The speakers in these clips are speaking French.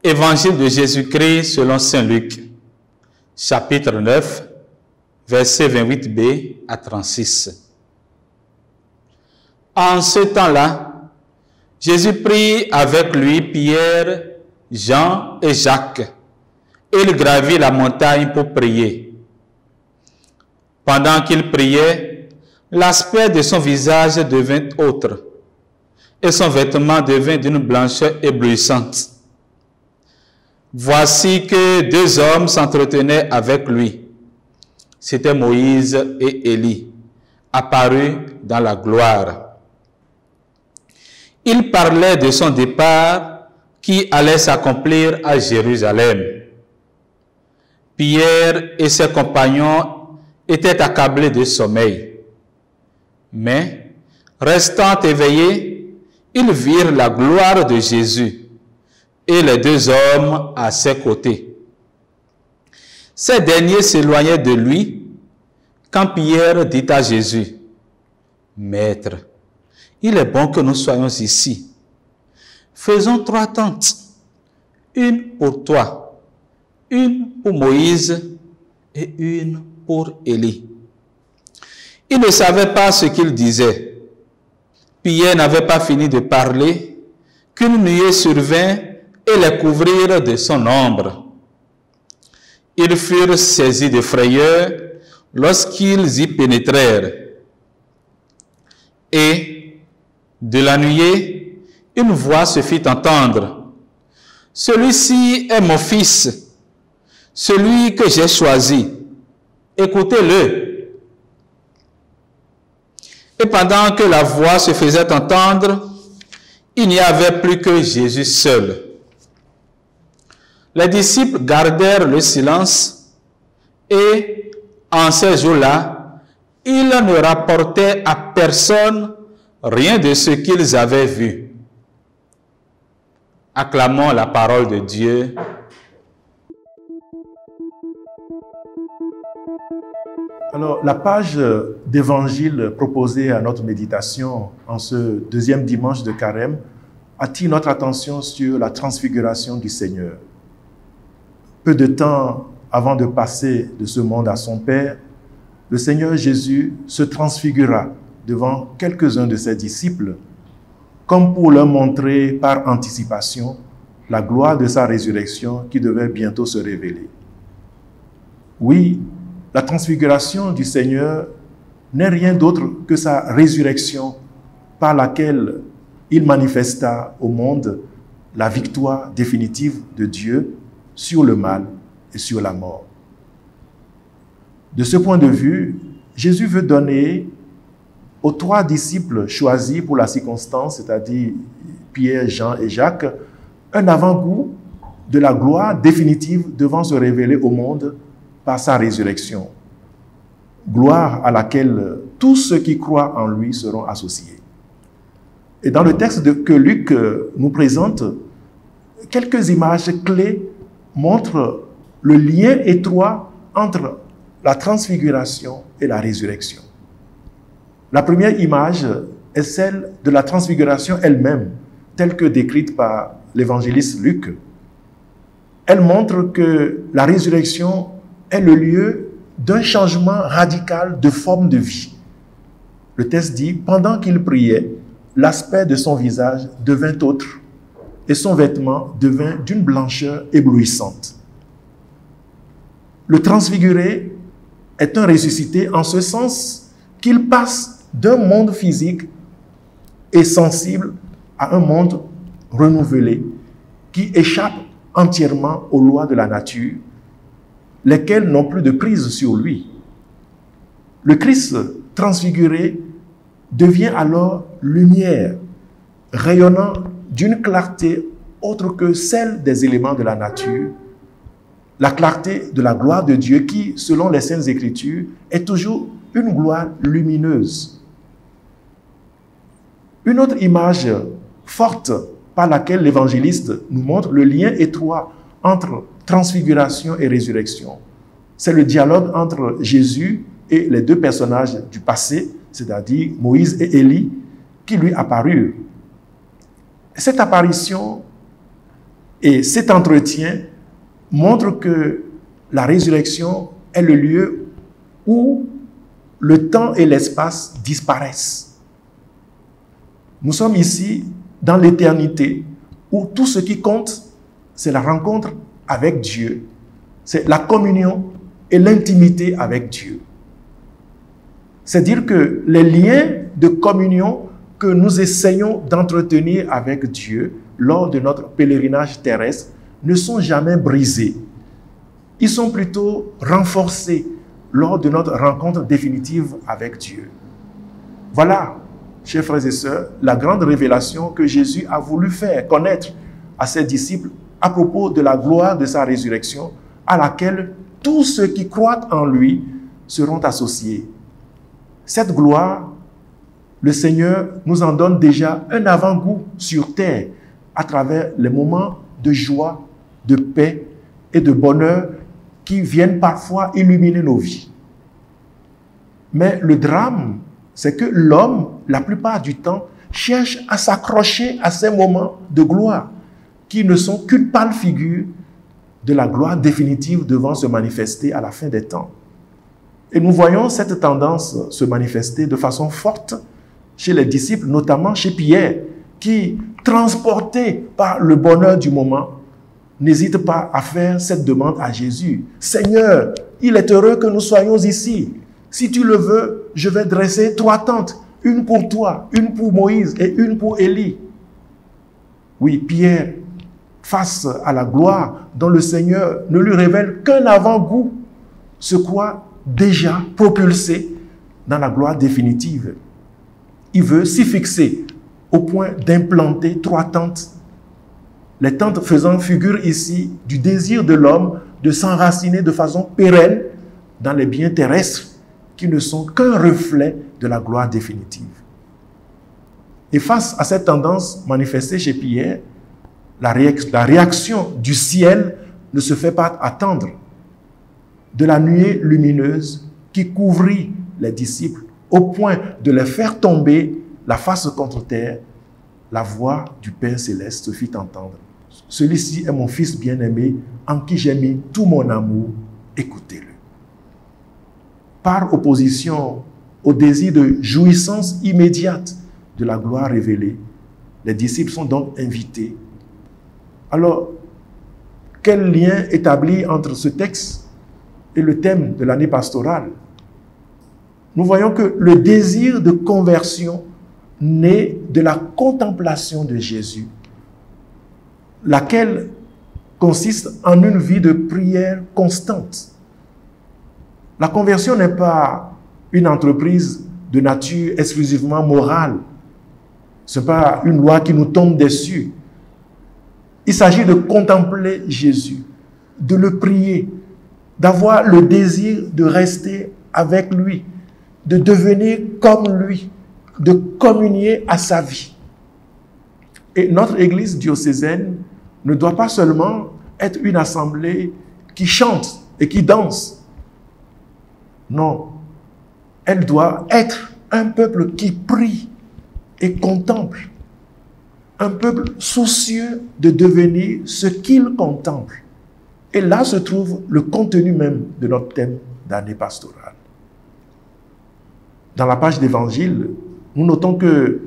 Évangile de Jésus-Christ selon saint Luc, chapitre 9, versets 28b à 36. En ce temps-là, Jésus prit avec lui Pierre, Jean et Jacques, et il gravit la montagne pour prier. Pendant qu'il priait, l'aspect de son visage devint autre, et son vêtement devint d'une blancheur éblouissante. Voici que deux hommes s'entretenaient avec lui. C'étaient Moïse et Élie, apparus dans la gloire. Ils parlaient de son départ qui allait s'accomplir à Jérusalem. Pierre et ses compagnons étaient accablés de sommeil. Mais, restant éveillés, ils virent la gloire de Jésus et les deux hommes à ses côtés. Ces derniers s'éloignaient de lui quand Pierre dit à Jésus, « Maître, il est bon que nous soyons ici. Faisons 3 tentes, une pour toi, une pour Moïse et une pour Élie. » Il ne savait pas ce qu'il disait. Pierre n'avait pas fini de parler qu'une nuée survint et les couvrirent de son ombre. Ils furent saisis de frayeur lorsqu'ils y pénétrèrent. Et, de la nuée, une voix se fit entendre. « Celui-ci est mon fils, celui que j'ai choisi. Écoutez-le. » Et pendant que la voix se faisait entendre, il n'y avait plus que Jésus seul. Les disciples gardèrent le silence et, en ces jours-là, ils ne rapportaient à personne rien de ce qu'ils avaient vu. Acclamons la parole de Dieu. Alors, la page d'évangile proposée à notre méditation en ce deuxième dimanche de Carême attire notre attention sur la transfiguration du Seigneur. Peu de temps avant de passer de ce monde à son Père, le Seigneur Jésus se transfigura devant quelques-uns de ses disciples, comme pour leur montrer par anticipation la gloire de sa résurrection qui devait bientôt se révéler. Oui, la transfiguration du Seigneur n'est rien d'autre que sa résurrection par laquelle il manifesta au monde la victoire définitive de Dieu sur le mal et sur la mort. De ce point de vue, Jésus veut donner aux 3 disciples choisis pour la circonstance, c'est-à-dire Pierre, Jean et Jacques, un avant-goût de la gloire définitive devant se révéler au monde par sa résurrection. Gloire à laquelle tous ceux qui croient en lui seront associés. Et dans le texte que Luc nous présente, quelques images clés montrent le lien étroit entre la transfiguration et la résurrection. La première image est celle de la transfiguration elle-même, telle que décrite par l'évangéliste Luc. Elle montre que la résurrection est le lieu d'un changement radical de forme de vie. Le texte dit, pendant qu'il priait, l'aspect de son visage devint autre et son vêtement devint d'une blancheur éblouissante. Le transfiguré est un ressuscité en ce sens qu'il passe d'un monde physique et sensible à un monde renouvelé qui échappe entièrement aux lois de la nature, lesquelles n'ont plus de prise sur lui. Le Christ transfiguré devient alors lumière, rayonnant d'une clarté autre que celle des éléments de la nature, la clarté de la gloire de Dieu qui, selon les Saintes Écritures, est toujours une gloire lumineuse. Une autre image forte par laquelle l'évangéliste nous montre le lien étroit entre transfiguration et résurrection, c'est le dialogue entre Jésus et les 2 personnages du passé, c'est-à-dire Moïse et Élie, qui lui apparurent. Cette apparition et cet entretien montrent que la résurrection est le lieu où le temps et l'espace disparaissent. Nous sommes ici dans l'éternité où tout ce qui compte, c'est la rencontre avec Dieu, c'est la communion et l'intimité avec Dieu. C'est dire que les liens de communion que nous essayons d'entretenir avec Dieu lors de notre pèlerinage terrestre ne sont jamais brisés. Ils sont plutôt renforcés lors de notre rencontre définitive avec Dieu. Voilà, chers frères et sœurs, la grande révélation que Jésus a voulu faire connaître à ses disciples à propos de la gloire de sa résurrection, à laquelle tous ceux qui croient en lui seront associés. Cette gloire, le Seigneur nous en donne déjà un avant-goût sur terre à travers les moments de joie, de paix et de bonheur qui viennent parfois illuminer nos vies. Mais le drame, c'est que l'homme, la plupart du temps, cherche à s'accrocher à ces moments de gloire qui ne sont qu'une pâle figure de la gloire définitive devant se manifester à la fin des temps. Et nous voyons cette tendance se manifester de façon forte chez les disciples, notamment chez Pierre, qui, transporté par le bonheur du moment, n'hésite pas à faire cette demande à Jésus. « Seigneur, il est heureux que nous soyons ici. Si tu le veux, je vais dresser 3 tentes, une pour toi, une pour Moïse et une pour Élie. » Oui, Pierre, face à la gloire dont le Seigneur ne lui révèle qu'un avant-goût, se croit déjà propulsé dans la gloire définitive. Il veut s'y fixer au point d'implanter 3 tentes. Les tentes faisant figure ici du désir de l'homme de s'enraciner de façon pérenne dans les biens terrestres qui ne sont qu'un reflet de la gloire définitive. Et face à cette tendance manifestée chez Pierre, la réaction du ciel ne se fait pas attendre. De la nuée lumineuse qui couvrit les disciples au point de les faire tomber la face contre terre, la voix du Père Céleste se fit entendre. « Celui-ci est mon Fils bien-aimé, en qui j'ai mis tout mon amour, écoutez-le. » Par opposition au désir de jouissance immédiate de la gloire révélée, les disciples sont donc invités. Alors, quel lien établir entre ce texte et le thème de l'année pastorale? Nous voyons que le désir de conversion naît de la contemplation de Jésus, laquelle consiste en une vie de prière constante. La conversion n'est pas une entreprise de nature exclusivement morale. Ce n'est pas une loi qui nous tombe dessus. Il s'agit de contempler Jésus, de le prier, d'avoir le désir de rester avec lui, de devenir comme lui, de communier à sa vie. Et notre Église diocésaine ne doit pas seulement être une assemblée qui chante et qui danse. Non, elle doit être un peuple qui prie et contemple. Un peuple soucieux de devenir ce qu'il contemple. Et là se trouve le contenu même de notre thème d'année pastorale. Dans la page d'évangile, nous notons que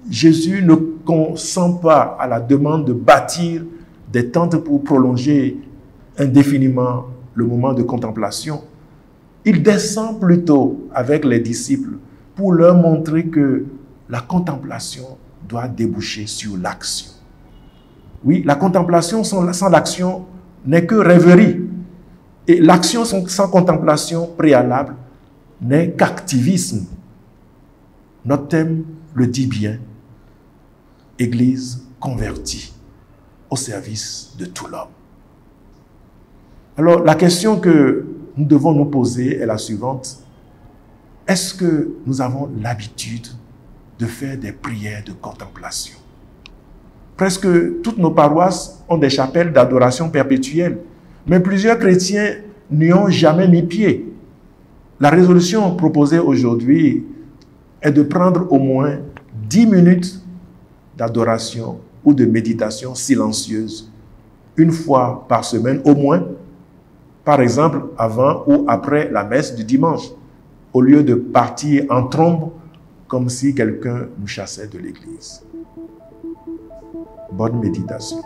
Jésus ne consent pas à la demande de bâtir des tentes pour prolonger indéfiniment le moment de contemplation. Il descend plutôt avec les disciples pour leur montrer que la contemplation doit déboucher sur l'action. Oui, la contemplation sans l'action n'est que rêverie. Et l'action sans contemplation préalable n'est qu'activisme. Notre thème le dit bien. Église convertie au service de tout l'homme. Alors, la question que nous devons nous poser est la suivante. Est-ce que nous avons l'habitude de faire des prières de contemplation? Presque toutes nos paroisses ont des chapelles d'adoration perpétuelle, mais plusieurs chrétiens n'y ont jamais mis pied. La résolution proposée aujourd'hui est de prendre au moins 10 minutes d'adoration ou de méditation silencieuse, une fois par semaine au moins, par exemple avant ou après la messe du dimanche, au lieu de partir en trombe comme si quelqu'un nous chassait de l'église. Bonne méditation.